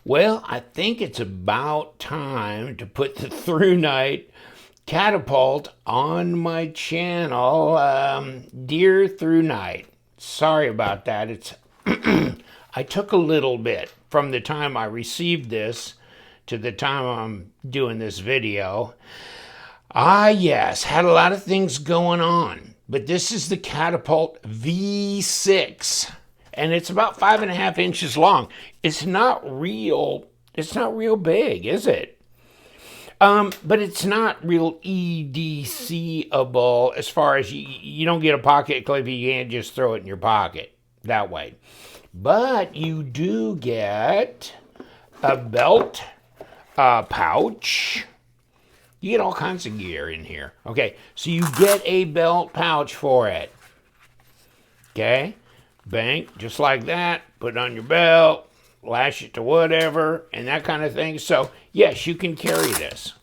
Well, I think it's about time to put the ThruNite Catapult on my channel. Dear ThruNite, sorry about that. It's I took a little bit from the time I received this to the time I'm doing this video. Yes, had a lot of things going on, but this is the Catapult V6. And it's about 5.5 inches long. It's not real big, is it? But it's not real EDC-able as far as you don't get a pocket clip, you can't just throw it in your pocket that way. But you do get a belt pouch. You get all kinds of gear in here. Okay, so you get a belt pouch for it. Okay? Bank, just like that, put it on your belt, lash it to whatever, and that kind of thing. So, yes, you can carry this.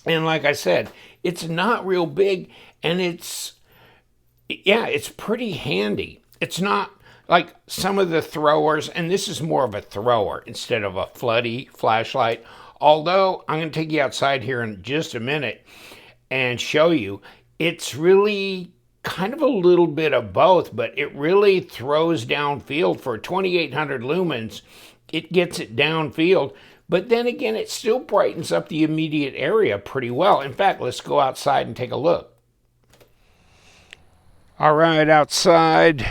And like I said, it's not real big, and it's pretty handy. It's not like some of the throwers, and this is more of a thrower instead of a floody flashlight. Although, I'm going to take you outside here in just a minute and show you, it's really kind of a little bit of both, but it really throws downfield. For 2800 lumens, it gets it downfield, but then again, it still brightens up the immediate area pretty well. In fact, let's go outside and take a look. All right, outside,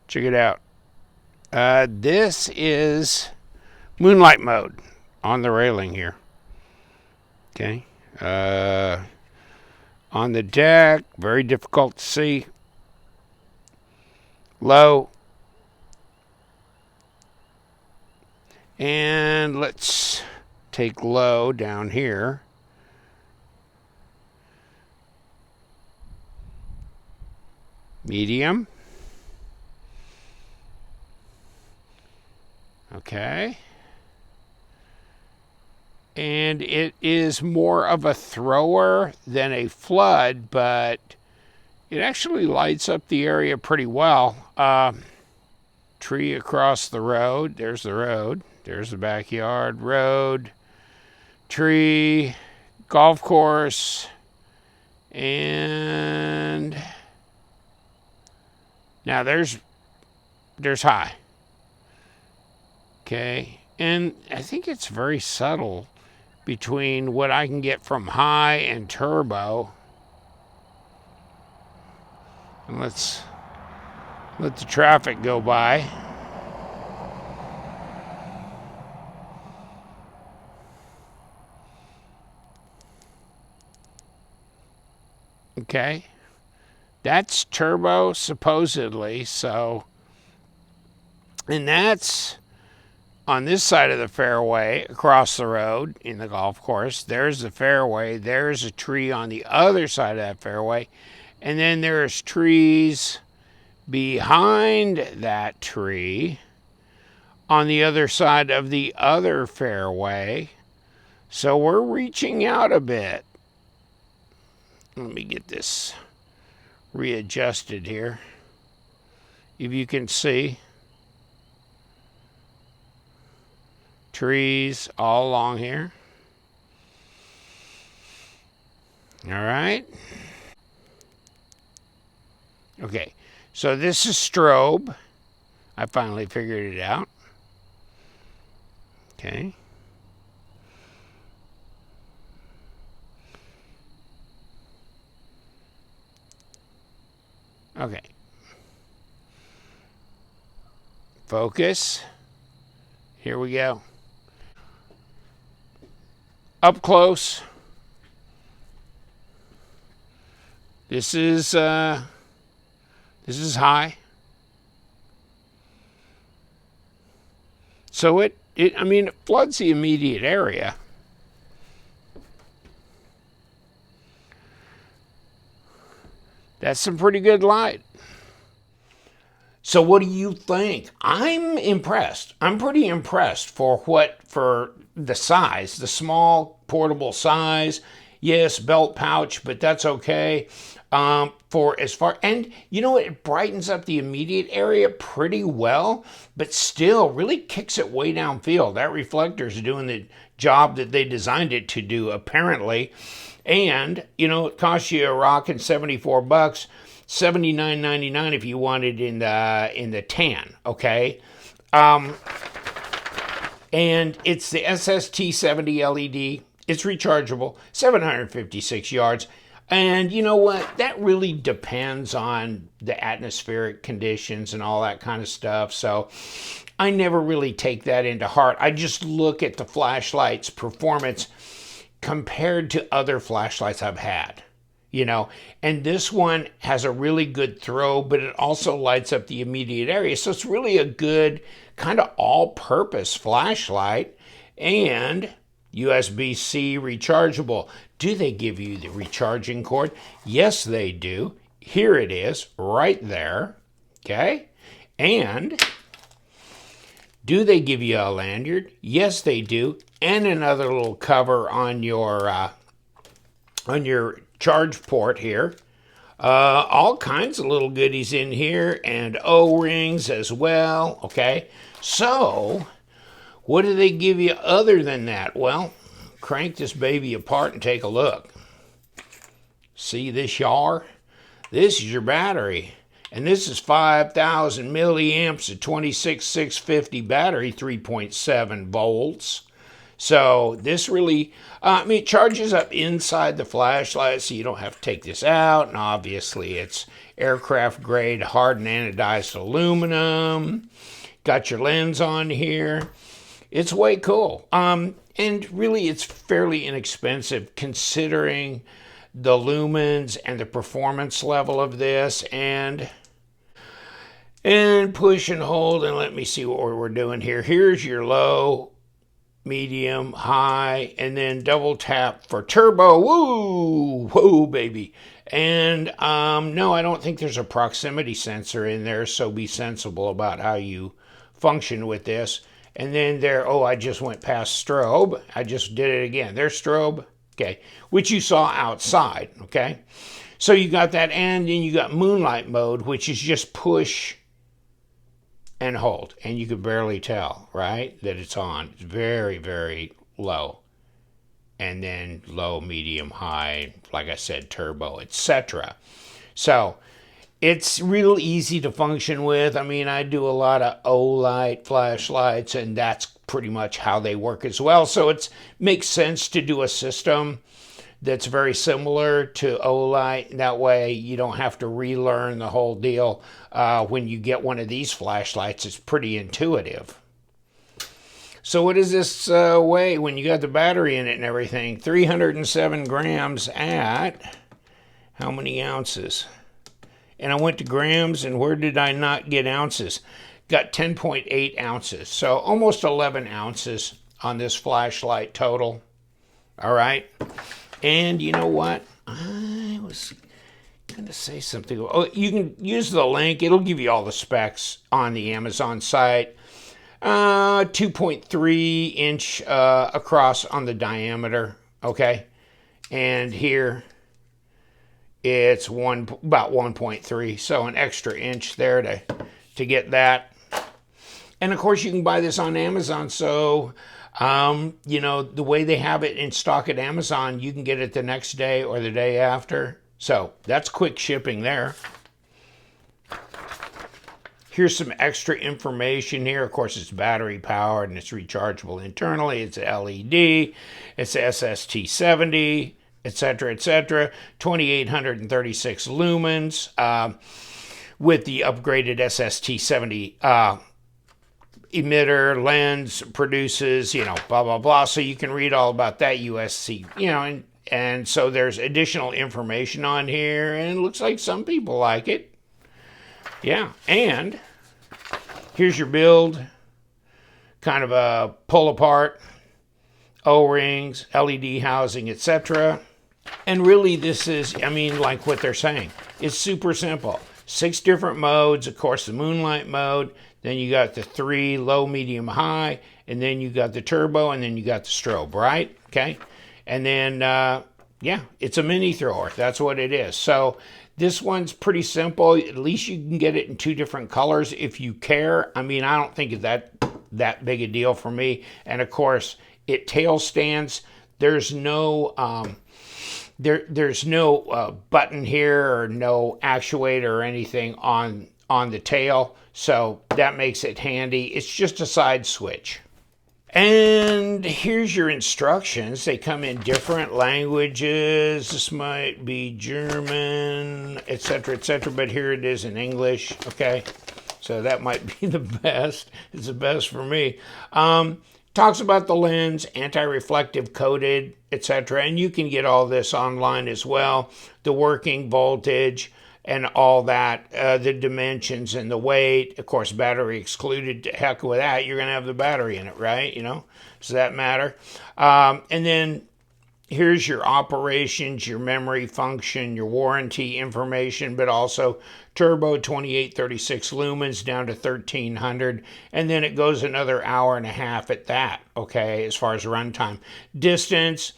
check it out. This is moonlight mode on the railing here. Okay. On the deck, very difficult to see. Low. And let's take low down here. Medium. Okay. And it is more of a thrower than a flood, but it actually lights up the area pretty well. Tree across the road. There's the road. There's the backyard. Road. Tree. Golf course. And now there's high. Okay. And I think it's very subtle between what I can get from high and turbo. And let's let the traffic go by. Okay. That's turbo supposedly, so, and that's on this side of the fairway, across the road in the golf course. There's the fairway. There's a tree on the other side of that fairway. And then there's trees behind that tree on the other side of the other fairway. So we're reaching out a bit. Let me get this readjusted here. If you can see. Trees all along here. All right. Okay, so this is strobe. I finally figured it out. Okay. Okay. Focus. Here we go. Up close. This is high. So it floods the immediate area. That's some pretty good light. So what do you think? I'm impressed. I'm pretty impressed for the size, the small portable size. Yes, belt pouch, but that's okay. For as far, and you know, it brightens up the immediate area pretty well, but still really kicks it way downfield. That reflector's doing the job that they designed it to do, apparently. And, you know, it costs you a rockin' $74, $79.99 if you want it in the tan, okay? And it's the SST70 LED. It's rechargeable, 756 yards. And you know what? That really depends on the atmospheric conditions and all that kind of stuff. So I never really take that into heart. I just look at the flashlight's performance compared to other flashlights I've had, you know. And this one has a really good throw, but it also lights up the immediate area. So it's really a good kind of all-purpose flashlight. And USB-C rechargeable. Do they give you the recharging cord? Yes, they do. Here it is, right there. Okay? And do they give you a lanyard? Yes, they do. And another little cover on your charge port here. All kinds of little goodies in here, and O-rings as well. Okay? So what do they give you other than that? Well, crank this baby apart and take a look. See this yar? This is your battery. And this is 5,000 milliamps, a 26650 battery, 3.7 volts. So this really, it charges up inside the flashlight, so you don't have to take this out. And obviously it's aircraft grade hardened anodized aluminum. Got your lens on here. It's way cool. And really, it's fairly inexpensive considering the lumens and the performance level of this. And push and hold, and let me see what we're doing here. Here's your low, medium, high, and then double tap for turbo. Woo! Whoa, baby. And no, I don't think there's a proximity sensor in there, so be sensible about how you function with this. And then there, oh, I just went past strobe. I just did it again. There's strobe, okay, which you saw outside, okay? So you got that, and then you got moonlight mode, which is just push and hold. And you could barely tell, right, that it's on. It's very, very low. And then low, medium, high, like I said, turbo, etc. So it's real easy to function with. I mean, I do a lot of O-light flashlights, and that's pretty much how they work as well. So it makes sense to do a system that's very similar to O-light. That way you don't have to relearn the whole deal. When you get one of these flashlights, it's pretty intuitive. So what does this weigh when you got the battery in it and everything? 307 grams at how many ounces? And I went to grams, and where did I not get ounces? Got 10.8 ounces, so almost 11 ounces on this flashlight total. All right, and you know what? I was going to say something. Oh, you can use the link. It'll give you all the specs on the Amazon site. 2.3 inch across on the diameter, okay? And here it's about 1.3, so an extra inch there to get that. And of course you can buy this on Amazon, so you know, the way they have it in stock at Amazon, you can get it the next day or the day after. So that's quick shipping there. Here's some extra information here. Of course, it's battery powered and it's rechargeable internally. It's a LED. It's SST70. Etc., etc. 2,836 lumens with the upgraded SST70 emitter lens produces, you know, blah, blah, blah. So you can read all about that USC, you know, and so there's additional information on here, and it looks like some people like it. Yeah, and here's your build, kind of a pull apart, O-rings, LED housing, etc. And really this is, I mean, like what they're saying. It's super simple. 6 different modes. Of course, the moonlight mode. Then you got the 3, low, medium, high. And then you got the turbo, and then you got the strobe, right? Okay. And then Yeah, it's a mini thrower. That's what it is. So this one's pretty simple. At least you can get it in 2 different colors if you care. I mean, I don't think it's that big a deal for me. And of course, it tail stands. There's no there's no button here or no actuator or anything on the tail. So that makes it handy. It's just a side switch. And here's your instructions. They come in different languages. This might be German, etc., etc., but here it is in English, okay? So that might be the best. It's the best for me. Talks about the lens, anti-reflective coated, etc., and you can get all this online as well. The working voltage and all that, the dimensions and the weight. Of course, battery excluded. Heck with that, you're going to have the battery in it, right? You know, does that matter? And then here's your operations, your memory function, your warranty information, but also turbo 2836 lumens down to 1300. And then it goes another hour and a half at that, okay, as far as runtime. Distance,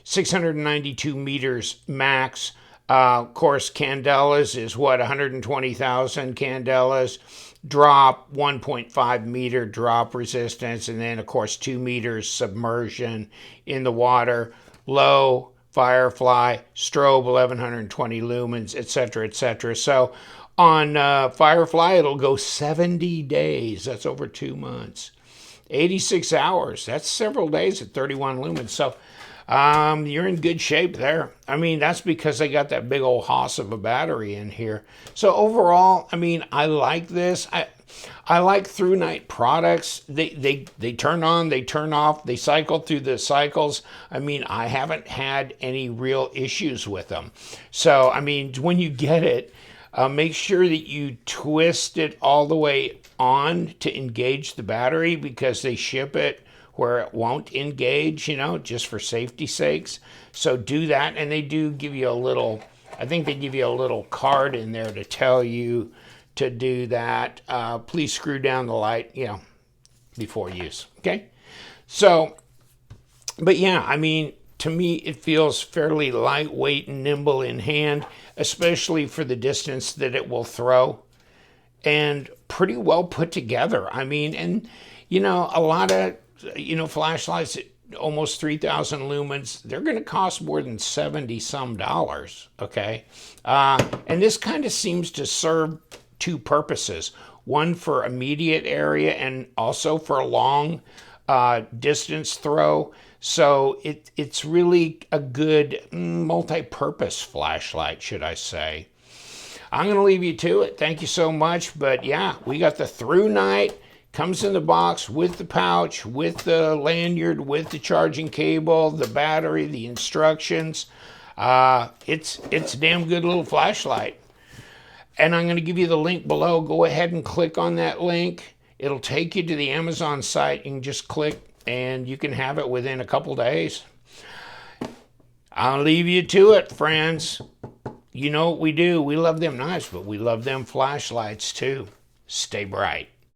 692 meters max. Of course, candelas is what, 120,000 candelas. Drop, 1.5 meter drop resistance, and then, of course, 2 meters submersion in the water. Low, Firefly, strobe, 1120 lumens, etc., etc. So on Firefly, it'll go 70 days. That's over 2 months. 86 hours. That's several days at 31 lumens. So you're in good shape there. I mean, that's because they got that big old hoss of a battery in here. So overall, I mean, I like this. I like ThruNite products. They turn on, they turn off, they cycle through the cycles. I mean, I haven't had any real issues with them. So, I mean, when you get it, make sure that you twist it all the way on to engage the battery, because they ship it where it won't engage, you know, just for safety sakes. So do that, and they do give you a little, I think they give you a little card in there to tell you to do that. Please screw down the light, you know, before use, okay? So, but yeah, I mean, to me, it feels fairly lightweight and nimble in hand, especially for the distance that it will throw, and pretty well put together. I mean, and, you know, a lot of, you know, flashlights at almost 3,000 lumens, they're going to cost more than $70 some, okay? And this kind of seems to serve 2 purposes. One for immediate area and also for a long distance throw. So it's really a good multi-purpose flashlight, should I say. I'm going to leave you to it. Thank you so much. But yeah, we got the ThruNite. Comes in the box with the pouch, with the lanyard, with the charging cable, the battery, the instructions. It's a damn good little flashlight. And I'm going to give you the link below. Go ahead and click on that link. It'll take you to the Amazon site. You can just click and you can have it within a couple days. I'll leave you to it, friends. You know what we do. We love them knives, but we love them flashlights too. Stay bright.